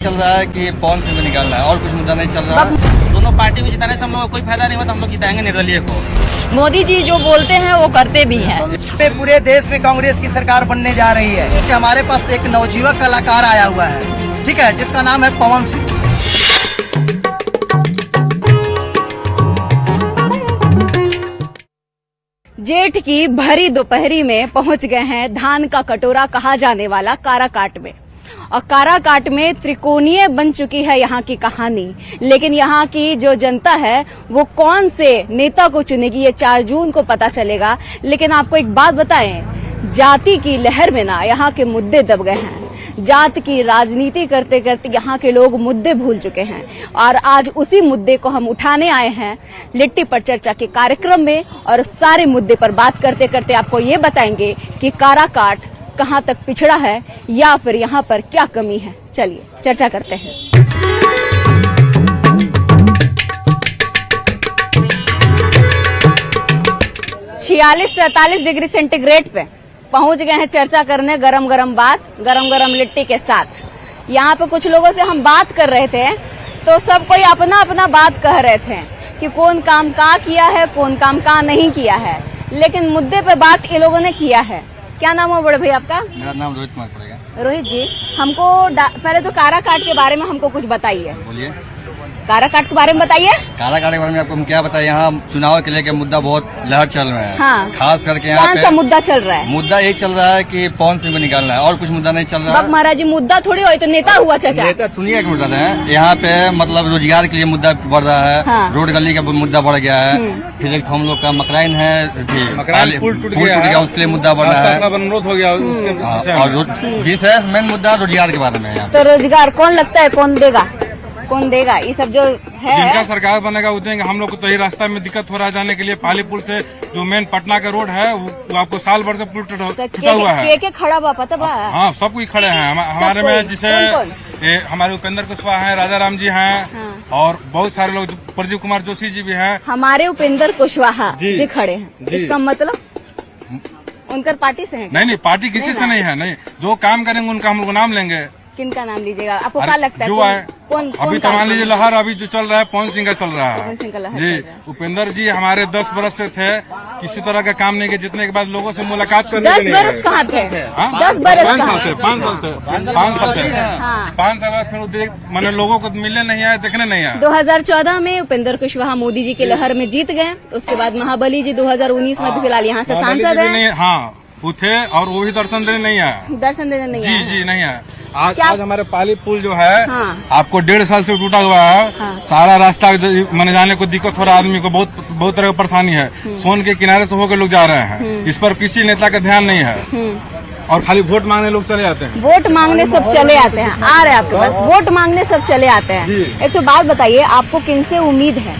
चल रहा है कि पवन सिंह को निकालना है और कुछ मुद्दा नहीं चल रहा है। दोनों पार्टी को जिताने से हम लोग को कोई फायदा नहीं हुआ, तो हम लोग जिताएंगे निर्दलीय को। मोदी जी जो बोलते हैं वो करते भी हैं। पूरे देश में कांग्रेस की सरकार बनने जा रही है। कि हमारे पास एक नवजीवक कलाकार आया हुआ है, ठीक है, जिसका नाम है पवन सिंह। जेठ की भरी दोपहरी में पहुंच गए हैं धान का कटोरा कहा जाने वाला काराकाट में। और काराकाट में त्रिकोणीय बन चुकी है यहाँ की कहानी। लेकिन यहाँ की जो जनता है वो कौन से नेता को चुनेगी ये 4 जून को पता चलेगा। लेकिन आपको एक बात बताएं, जाति की लहर में ना यहाँ के मुद्दे दब गए हैं। जात की राजनीति करते करते यहाँ के लोग मुद्दे भूल चुके हैं। और आज उसी मुद्दे को हम उठाने आए हैं लिट्टी पर चर्चा के कार्यक्रम में। और उस सारे मुद्दे पर बात करते करते आपको ये बताएंगे कि काराकाट कहां तक पिछड़ा है या फिर यहाँ पर क्या कमी है। चलिए चर्चा करते हैं। 46-47 डिग्री सेंटीग्रेड पे पहुंच गए हैं चर्चा करने, गरम गरम लिट्टी के साथ। यहाँ पे कुछ लोगों से हम बात कर रहे थे तो सब कोई अपना अपना बात कह रहे थे कि कौन काम का किया है, कौन काम का नहीं किया है। लेकिन मुद्दे पे बात ये लोगों ने किया है। क्या नाम है बड़े भाई आपका? मेरा नाम रोहित कुमार पड़ेगा। रोहित जी, हमको पहले तो काराकाट के बारे में हमको कुछ बताइए। बोलिए। काराकाट के बारे में बताइए। काराकाट के बारे में आपको हम क्या बताएं, यहाँ चुनाव के लेके मुद्दा बहुत लहर चल रहा है। हाँ। खास करके यहाँ कौन सा मुद्दा चल रहा है? मुद्दा एक चल रहा है कि पवन सिंह को निकालना है और कुछ मुद्दा नहीं चल रहा है। महाराज जी, मुद्दा थोड़ी हो तो नेता हुआ चाचा। नेता सुनिए एक मुद्दा है यहाँ पे, मतलब रोजगार के लिए मुद्दा बढ़ रहा है। हाँ। रोड गली का मुद्दा बढ़ गया है। फिर एक हम लोग का मकराइन है, पुल टूट गया, उसके लिए मुद्दा बढ़ रहा है। अनुरोध हो गया। और विशेष मेन मुद्दा रोजगार के बारे में है। तो रोजगार कौन लगता है कौन देगा ये सब जो है? जिनका सरकार बनेगा वो देंगे। हम लोग को तो यही रास्ता में दिक्कत हो रहा है जाने के लिए। पाली पुल से जो मेन पटना का रोड है वो आपको साल भर से पुल टूटा हुआ है। के खड़ा हुआ पता बा? हाँ, सब कोई खड़े हैं हमारे में, जिसे हमारे उपेंद्र कुशवाहा हैं, राजा राम जी हैं। हाँ। और बहुत सारे लोग, प्रदीप कुमार जोशी जी भी हैं। हमारे उपेंद्र कुशवाहा जी खड़े हैं। जी। इसका मतलब उनकर पार्टी से है? नहीं, पार्टी किसी से नहीं है। नहीं, जो काम करेंगे उनका हम लोग नाम लेंगे। किनका नाम लीजिएगा? आपको क्या लगता है जो है कौन? अभी तो मान लीजिए लहर अभी जो चल रहा है पवन सिंह का चल रहा है। पवन सिंह का लहर जी। चल रहा है। उपेंद्र जी हमारे 10 बरस से थे, किसी तरह का काम नहीं किया। जितने के बाद लोगों से मुलाकात करने 10 बरस कहाँ थे? 10 बरस 5 कहाँ साल थे? 5 साल थे। 5 साल बाद फिर मैंने लोगों को मिलने नहीं आए, देखने नहीं आए। 2014 में उपेंद्र कुशवाहा मोदी जी की लहर में जीत गए। उसके बाद महाबली जी 2019 में भी फिलहाल यहाँ से सांसद है। हाँ, वो थे और वो भी दर्शन देने नहीं आया। दर्शन देने नहीं आए। जी नहीं आया। आज हमारे पाली पुल जो है, हाँ। आपको 1.5 साल से टूटा हुआ है। हाँ। सारा रास्ता मैंने जाने को दिक्कत हो रहा है, आदमी को बहुत तरह की परेशानी है। सोन के किनारे से होकर लोग जा रहे हैं। इस पर किसी नेता का ध्यान नहीं है और खाली वोट मांगने लोग चले जाते हैं। वोट मांगने सब चले आते हैं। आ रहे हैं आपके पास, वोट मांगने सब चले आते हैं। एक तो बात बताइए, आपको किनसे उम्मीद है?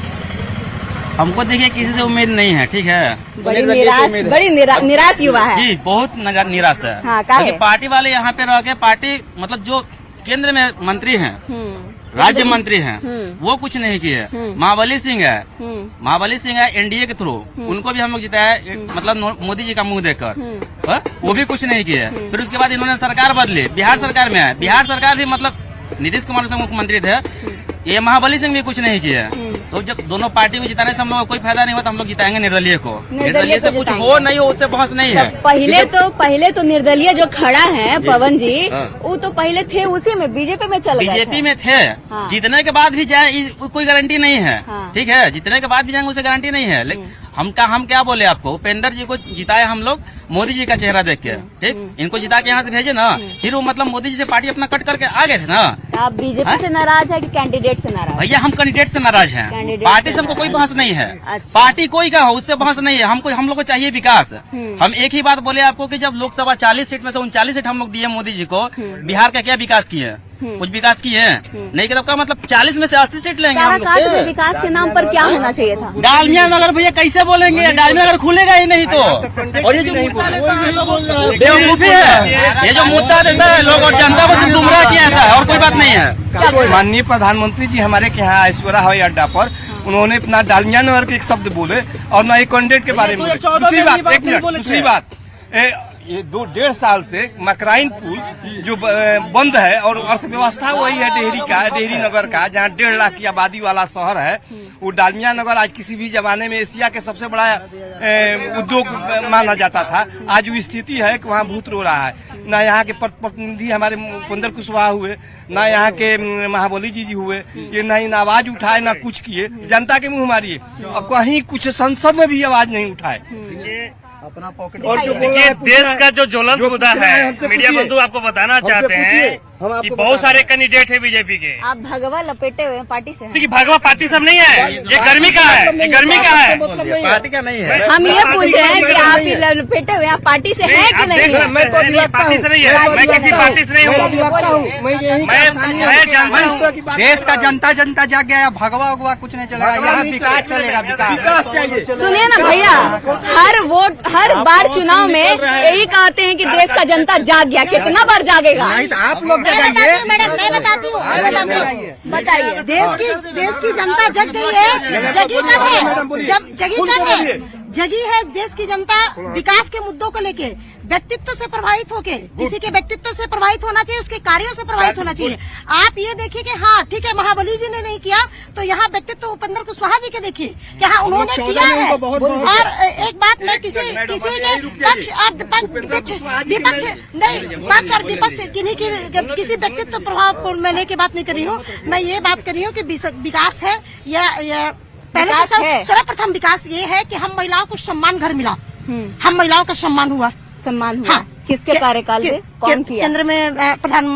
हमको देखिए किसी से उम्मीद नहीं है, ठीक है। बड़ी निराश युवा है जी, बहुत निराश है। हाँ, क्योंकि पार्टी वाले यहाँ पे रह के पार्टी, मतलब जो केंद्र में मंत्री हैं, राज्य मंत्री हैं, वो कुछ नहीं किए। महाबली सिंह है एनडीए के थ्रू, उनको भी हम लोग जिताया, मतलब मोदी जी का मुंह देखकर। वो भी कुछ नहीं किए। फिर उसके बाद इन्होंने सरकार बदली, बिहार सरकार में आए। बिहार सरकार भी मतलब नीतीश कुमार से मुख्यमंत्री थे, ये महाबली सिंह भी कुछ नहीं किया। तो जब दोनों पार्टी को जिताने से हम लोग को कोई फायदा नहीं हुआ, तो हम लोग जिताएंगे निर्दलीय को। निर्दलीय से कुछ हो नहीं हो, उससे बहस नहीं है। पहले तो निर्दलीय जो खड़ा है पवन जी, वो तो पहले थे उसी में, बीजेपी में चल गए थे। बीजेपी में थे। हाँ। जीतने के बाद भी जाए कोई गारंटी नहीं है। हाँ। ठीक है, जीतने के बाद भी जाएंगे उसे गारंटी नहीं है। लेकिन हम क्या बोले आपको, उपेंद्र जी को जिताया हम लोग मोदी जी का चेहरा देख के, ठीक। इनको जिता के यहाँ से भेजे ना, फिर वो मतलब मोदी जी से पार्टी अपना कट करके आ गए थे ना। आप बीजेपी से नाराज है कि कैंडिडेट से नाराज? भैया हम कैंडिडेट से नाराज हैं। पार्टी से हमको कोई बहस नहीं है। अच्छा। पार्टी कोई का हो उससे बहस नहीं है। हम लोग को चाहिए विकास। हम एक ही बात बोले आपको कि जब लोकसभा 40 सीट में से 39 सीट हम लोग दिए मोदी जी को, बिहार का क्या विकास किए? कुछ विकास किए नहीं? कि का मतलब 40 में से 80 सीट लेंगे हम लोग। में विकास के नाम पर क्या होना चाहिए था? डालमिया नगर भैया कैसे बोलेंगे? डालमिया नगर खुलेगा ही नहीं तो। और ये जो बेवकूफी है, ये जो मुद्दा देता है लोग और जनता को सिर्फ गुमराह किया जाता है और कोई बात नहीं है। माननीय प्रधानमंत्री जी हमारे के यहाँ ऐश्वर्या हवाई अड्डा पर उन्होंने अपना डालमिया नगर के एक शब्द बोले और ना एक कैंडिडेट के बारे में। दूसरी बात, एक मिनट, दूसरी बात, ये 1.5 साल से मकराइन पुल जो बंद है और अर्थव्यवस्था वही है डेहरी नगर का, जहाँ 1.5 लाख की आबादी वाला शहर है। वो डालमिया नगर आज किसी भी जमाने में एशिया के सबसे बड़ा उद्योग माना जाता था। आज वो स्थिति है कि वहाँ भूत रो रहा है। न यहाँ के प्रतिनिधि हमारे उपेंद्र कुशवाहा हुए, न यहाँ के महाबली जी हुए, ये न आवाज उठाए न कुछ किए, जनता के मुंह मारिए और कहीं कुछ संसद में भी आवाज नहीं उठाए। अपना पॉकेट और जो देखिए, देश का जो ज्वलंत मुद्दा है, मीडिया बंधु आपको बताना चाहते हैं कि बहुत सारे कैंडिडेट है बीजेपी के। आप भगवा लपेटे हुए हैं, पार्टी से हैं। देखिए, भगवा पार्टी सब नहीं है, ये गर्मी का है, ये गर्मी का है, पार्टी का नहीं है। हम ये पूछ रहे हैं कि आप ही लपेटे हुए हैं, आप पार्टी से हैं कि नहीं है? मैं पार्टी से नहीं है, मैं किसी पार्टी से नहीं हूँ। मैं जानता हूँ देश का जनता जाग गया, भगवा उगवा कुछ नहीं चलेगा, यहाँ विकास चलेगा, विकास चाहिए। सुनिए ना भैया, हर बार चुनाव में यही कहते हैं कि देश का जनता जाग गया। कितना बार जागेगा? आप लोग मैं बताती हूँ बताइए। देश की जनता जग गई है। जगी कब है? जगी है देश की जनता विकास के मुद्दों को लेके, व्यक्तित्व से प्रभावित होके, किसी के व्यक्तित्व से प्रभावित होना चाहिए, उसके कार्यों से प्रभावित होना चाहिए। आप ये देखिए कि हाँ ठीक है, महाबली जी ने नहीं किया तो यहाँ व्यक्तित्व उपेंद्र कुशवाहा जी के देखिए कि हाँ उन्होंने किया है। और एक बात, मैं किसी के पक्ष और विपक्ष नहीं, पक्ष और विपक्ष किसी व्यक्तित्व प्रभाव को मैं लेके बात नहीं कर रही हूँ। मैं ये बात कर रही हूँ कि विकास है या पहले तो सर्वप्रथम विकास ये है कि हम महिलाओं को सम्मान घर मिला, हम महिलाओं का सम्मान हुआ। हाँ, किसके कार्यकाल में? कौन किया? केंद्र में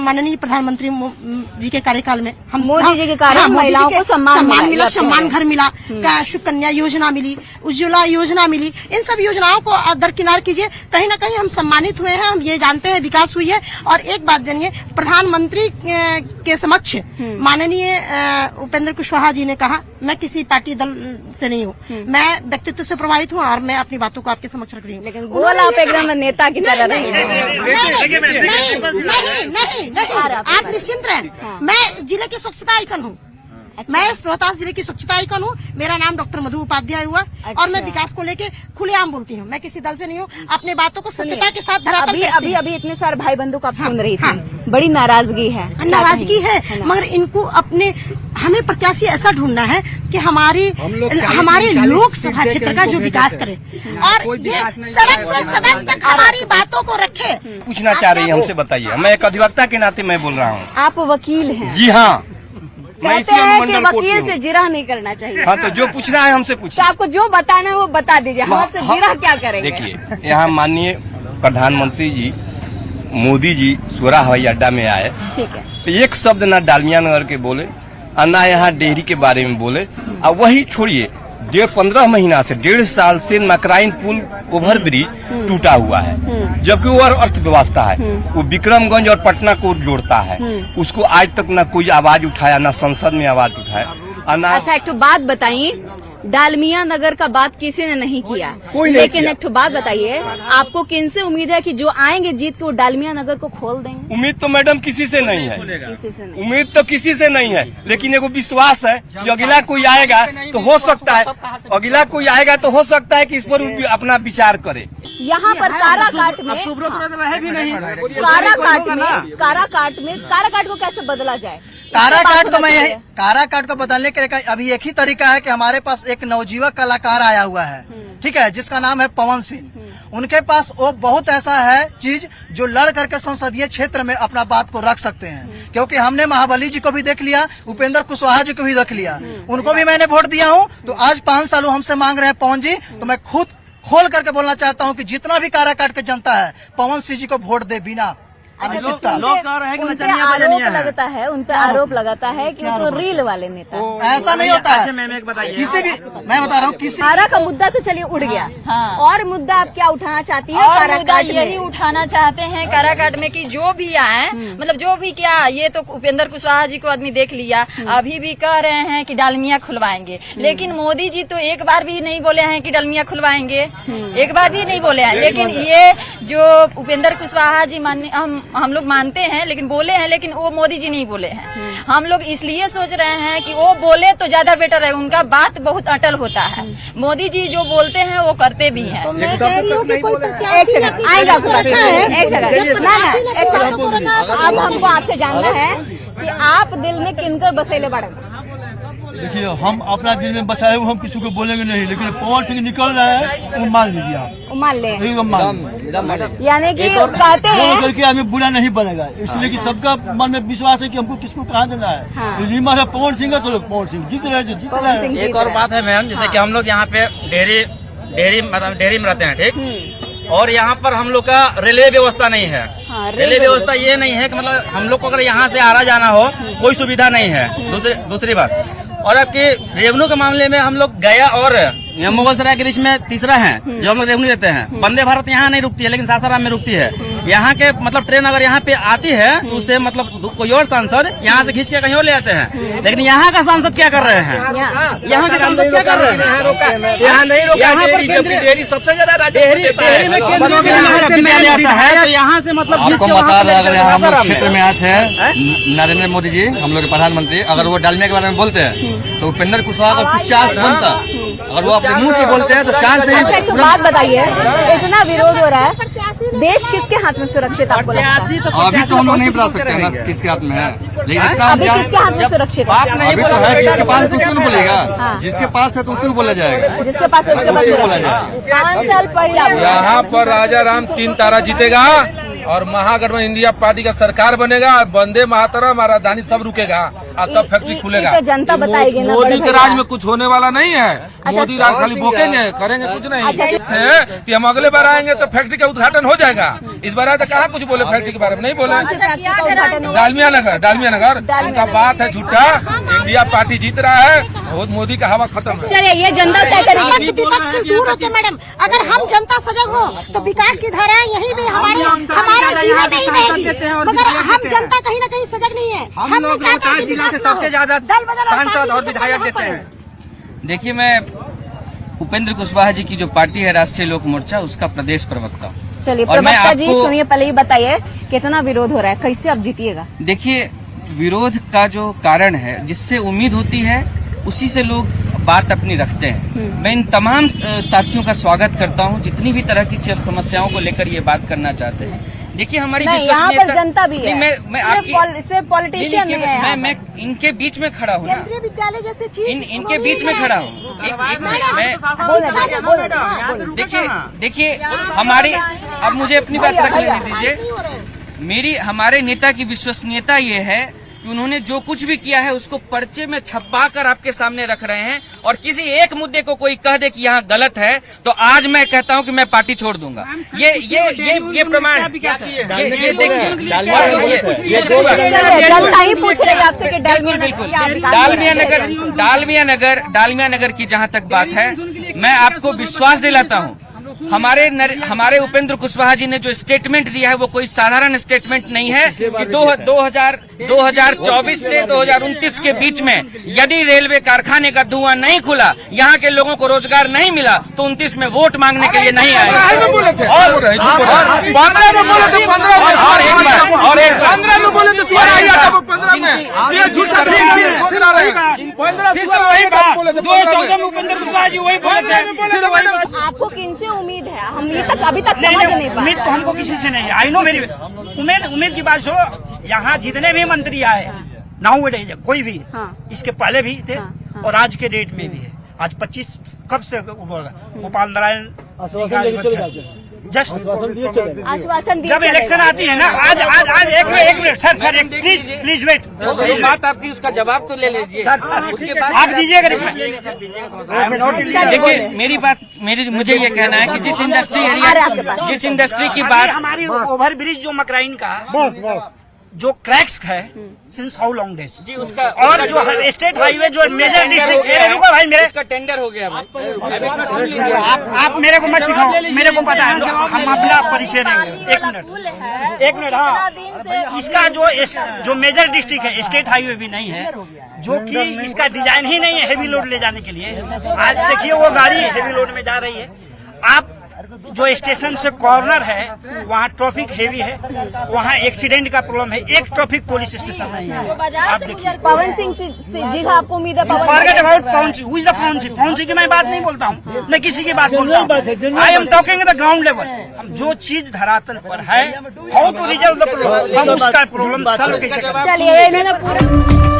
माननीय प्रधानमंत्री जी के कार्यकाल में हम मोदी जी के कार्य में महिलाओं को सम्मान मिला, सम्मान घर मिला, सुकन्या योजना मिली, उज्ज्वला योजना मिली। इन सब योजनाओं को दरकिनार कीजिए, कहीं ना कहीं हम सम्मानित हुए हैं, हम ये जानते हैं विकास हुई है। और एक बात जानिए, प्रधानमंत्री के समक्ष माननीय उपेंद्र कुशवाहा जी ने कहा, मैं किसी पार्टी दल से नहीं हूँ, मैं व्यक्तित्व से प्रभावित हूँ और मैं अपनी बातों को आपके समक्ष रख रही हूँ। लेकिन बोल आप एकदम नेता की तरह रहे। नहीं, आप निश्चिंत रहें। मैं जिले की स्वच्छता आइकन हूँ, मैं रोहतास जिले की स्वच्छता आइकन हूँ। मेरा नाम डॉक्टर मधु उपाध्याय हुआ और मैं विकास को लेके खुलेआम बोलती हूँ। मैं किसी दल से नहीं हूँ, अपने बातों को सत्यता के साथ धरातल पे रखती हूँ। अभी इतने सारे भाई बंधु को आप सुन रही थी, बड़ी नाराजगी है, मगर इनको हमें प्रत्याशी ऐसा ढूंढना है कि हमारे लोकसभा क्षेत्र का जो विकास करे और ये सड़क से सदन तक हमारी बातों को रखे। पूछना चाह रही है हमसे, बताइए। मैं एक अधिवक्ता के नाते मैं बोल रहा हूँ। आप वकील हैं? जी हाँ, मैं कहते हैं कि वकील से जिरह नहीं करना चाहिए। हाँ, तो जो पूछना है हमसे पूछिए। तो आपको जो बताना है वो बता दीजिए, हम आपसे जिरह क्या करेंगे? देखिए, यहाँ माननीय प्रधानमंत्री जी मोदी जी सोरा हवाई अड्डा में आए, ठीक है, तो एक शब्द ना डालमिया नगर के बोले और ना यहाँ डेहरी के बारे में बोले। और वही छोड़िए, 15 महीना से 1.5 साल से मकराइन पुल ओवर ब्रिज टूटा हुआ है, जबकि वो अर्थव्यवस्था है, वो विक्रमगंज और पटना को जोड़ता है। उसको आज तक ना कोई आवाज उठाया, ना संसद में आवाज उठाया और ना। अच्छा, एक तो बात बताइए, डालमिया नगर का बात किसी ने नहीं किया, लेकिन एक तो बात बताइए, आपको किनसे उम्मीद है कि जो आएंगे जीत के वो डालमिया नगर को खोल देंगे? उम्मीद तो मैडम किसी से नहीं है, किसी से नहीं। उम्मीद तो किसी से नहीं है, लेकिन एगो विश्वास है कि अगला कोई आएगा तो हो सकता है, कि इस पर अपना विचार करे। यहाँ पर काराकाट को कैसे बदला जाए? काराकाट को बदलने के अभी एक ही तरीका है कि हमारे पास एक नवजीवक कलाकार आया हुआ है, ठीक है, जिसका नाम है पवन सिंह। उनके पास वो बहुत ऐसा है चीज जो लड़ करके संसदीय क्षेत्र में अपना बात को रख सकते हैं, क्योंकि हमने महाबली जी को भी देख लिया, उपेंद्र कुशवाहा जी को भी देख लिया, उनको भी मैंने वोट दिया हूँ। तो आज 5 साल हमसे मांग रहे हैं पवन जी, तो मैं खुद खोल करके बोलना चाहता हूँ कि जितना भी काराकाट की जनता है, पवन सिंह जी को वोट दे बिना। लोग कह रहे हैं कि उन पे आरोप लगाता है कि वो तो रील वाले नेता। ऐसा नहीं होता है, किसी भी, मैं बता रहा हूँ, किसी कारा का मुद्दा तो चलिए उड़ गया। हाँ। और मुद्दा आप क्या उठाना चाहती है? और मुद्दा यही उठाना चाहते हैं काराकाट में कि जो भी आए, मतलब जो भी क्या, ये तो उपेंद्र कुशवाहा जी को आदमी देख लिया, अभी भी कह रहे हैं कि डालमिया खुलवाएंगे, लेकिन मोदी जी तो एक बार भी नहीं बोले हैं कि डालमिया खुलवाएंगे, एक बार भी नहीं बोले हैं। लेकिन ये जो उपेंद्र कुशवाहा जी हम हम लोग मानते हैं, लेकिन बोले हैं, लेकिन वो मोदी जी नहीं बोले हैं। हम लोग इसलिए सोच रहे हैं कि वो बोले तो ज्यादा बेटर है, उनका बात बहुत अटल होता है। मोदी जी जो बोलते हैं वो करते भी हैं। मैं कह रही हूँ कि कोई एक प्रत्याशी सेकंड आएगा आपको रखा है, एक सेकंड जब प्रत्याशी ने किसानों को रखा तो अब हमको आपसे जानना है कि आप दिल में किनकर बसेले बड़े? देखिए, हम अपना दिल में बसाए हुए हम किसी को बोलेंगे नहीं, लेकिन पवन सिंह निकल रहा है वो मान लीजिए आप, मान ले, एकदम मान। यानी कि कहते हैं करके आदमी बुरा नहीं बनेगा, इसलिए कि सबका मन में विश्वास है कि हमको किसको कहाँ देना है। हाँ। रीमा है पवन सिंह है तो लोग पवन सिंह जीत रहे हैं, जीत रहे हैं। एक और बात है मैम, जैसे कि हम लोग यहाँ पे डेयरी में रहते हैं, ठीक, और यहाँ पर हम लोग का रेलवे व्यवस्था नहीं है। हाँ, रेलवे व्यवस्था ये नहीं है कि मतलब हम लोग को अगर यहाँ से आना जाना हो कोई सुविधा नहीं है। दूसरी बात, और आपके रेवेन्यू के मामले में हम लोग गया और मुगलसराय के बीच में तीसरा है जो हम लोग रेवेन्यू देते हैं। वंदे भारत यहाँ नहीं रुकती है, लेकिन सासाराम में रुकती है। यहाँ के मतलब ट्रेन अगर यहाँ पे आती है तो उसे मतलब कोई और सांसद यहाँ से खींच के कहीं और ले आते हैं, लेकिन यहाँ का सांसद क्या कर रहे हैं? यहाँ के सांसद क्या कर रहे हैं? यहाँ नहीं रोका, यहाँ पर जबकि डेयरी सबसे ज्यादा राजस्व देता है। विद्यालय आता है तो यहाँ से मतलब आपको बता रहे, अगर हम लोग क्षेत्र में आए थे, नरेंद्र मोदी जी हम लोग के प्रधानमंत्री, अगर वो डालमिया के बारे में बोलते हैं तो उपेंद्र कुशवाहा का कुछ चांस बनता। अगर वो अपने मुंह से बोलते हैं तो चांस नहीं। अच्छा, एक बात बताइए, इतना विरोध हो रहा है, देश किसके हाथ में सुरक्षित आपको लगता है? अभी तो हम लोग नहीं बता सकते ना किसके हाथ में है, लेकिन इतना हम अभी किसके हाथ में सुरक्षित है? अभी तो है, जिसके पास तो उसी को बोलेगा, जिसके पास है तो उसी को बोला जाएगा, जिसके पास है उसके पास उसी को बोला सुरक्षित। जाएगा। 5 साल पहले यहाँ पर राजा राम 3 तारा जीतेगा और महागठबंधन इंडिया पार्टी का सरकार बनेगा। वंदे मातरम, राजधानी सब रुकेगा और सब फैक्ट्री खुलेगा। ये तो जनता बताएगी ना, मोदी बड़े के भैया। राज में कुछ होने वाला नहीं है। मोदी राज खाली बोकेंगे, करेंगे कुछ नहीं। अच्छा, इससे कि हम अगले बार आएंगे तो फैक्ट्री का उद्घाटन हो जाएगा। इस बार आए तो कहाँ कुछ बोले फैक्ट्री के बारे में, नहीं बोले। डालमिया नगर उनका बात है झूठा। इंडिया पार्टी जीत रहा है, बहुत मोदी का हवा खत्म है। चलिए, ये जनता तय करेगी। विपक्ष से दूर होके मैडम, अगर हम जनता सजग हो तो विकास की धाराएं यहीं भी हमारे जीवन में ही रहेगी, मगर हम जनता कहीं ना कहीं सजग नहीं है। हम लोग रोहतास जिला से सबसे ज्यादा सांसद और विधायक देते हैं। देखिए, मैं उपेंद्र कुशवाहा जी की जो पार्टी है राष्ट्रीय लोक मोर्चा, उसका प्रदेश प्रवक्ता हूँ। चलिए और मैं प्रवक्ता जी आपको- सुनिए, पहले ही बताइए कितना विरोध हो रहा है, कैसे आप जीतिएगा? देखिए, विरोध का जो कारण है, जिससे उम्मीद होती है उसी से लोग बात अपनी रखते हैं। मैं इन तमाम साथियों का स्वागत करता हूं जितनी भी तरह की समस्याओं को लेकर ये बात करना चाहते हैं। देखिए, हमारी नहीं, यहाँ पर जनता भी है, मैं आपकी सिर्फ पॉलिटिशियन नहीं है यहाँ मैं इनके बीच में खड़ा हूँ ना, केंद्रीय विद्यालय जैसे चीज इनके बीच में खड़ा हूँ। एक मिनट, मैं देखिए हमारी, अब मुझे अपनी बात रख लेने दीजिए। हमारे नेता की विश्वसनीयता ये है कि उन्होंने जो कुछ भी किया है उसको पर्चे में छपा कर आपके सामने रख रहे हैं, और किसी एक मुद्दे को कोई कह दे कि यहाँ गलत है तो आज मैं कहता हूँ कि मैं पार्टी छोड़ दूंगा। ये प्रमाण है। ये देखिए, जनता ही पूछ रही है आपसे कि डालमिया नगर की जहाँ तक बात है, मैं आपको विश्वास दिलाता हूँ, हमारे उपेंद्र कुशवाहा जी ने जो स्टेटमेंट दिया है वो कोई साधारण स्टेटमेंट नहीं है कि 2024 से 2029 के बीच में यदि रेलवे कारखाने का धुआं नहीं खुला, यहाँ के लोगों को रोजगार नहीं मिला, तो 29 में वोट मांगने के लिए नहीं आएगा। आपको किनसे उम्मीद है? हम अभी तक समझ नहीं पाए। उम्मीद तो हमको किसी से नहीं है। आई नो मेरी उम्मीद की बात छोड़ो, यहाँ जितने भी मंत्री आए नाउ कोई भी, इसके पहले भी थे और आज के डेट में भी है। आज 25 कब से गोपाल नारायण जस्ट आश्वासन दिया, जब इलेक्शन आती है ना, आज एक मिनट सर प्लीज वेट। बात आपकी, उसका जवाब तो ले लीजिए सर, उसके बाद आप दीजिएगा रिप्लाई। देखिए, मुझे ये कहना है कि जिस इंडस्ट्री की बात, हमारी ओवर ब्रिज जो मकराइन का जो क्रैक्स है सिंस हाउ लॉन्ग डेज जी, उसका और जो स्टेट हाईवे जो मेजर डिस्ट्रिक्ट, भाई मेरे उसका टेंडर हो गया भाई। आप मेरे को मत सिखाओ, मेरे को पता है, हम अपना परिचय देंगे। एक मिनट हाँ, इसका जो मेजर डिस्ट्रिक्ट है, स्टेट हाईवे भी नहीं है, जो कि इसका डिजाइन ही नहीं है हेवी लोड ले जाने के लिए। आज देखिए वो गाड़ी हेवी लोड में जा रही है। आप जो स्टेशन से कॉर्नर है वहाँ ट्रैफिक हेवी है, वहाँ एक्सीडेंट का प्रॉब्लम है, एक ट्रैफिक पुलिस स्टेशन नहीं है। आप देखिए पवन सिंह जी का आपको उम्मीद है? Forget about Pawan Singh, who is the Pawan Singh? Pawan Singh की मैं बात नहीं बोलता हूँ, मैं किसी की बात बोलता हूँ। I am talking the ground level. हम जो चीज धरातल पर है, how to resolve the problem, हम उसका प्रॉब्लम सॉल्व कैसे करें। चलिए इन्होंने पूरा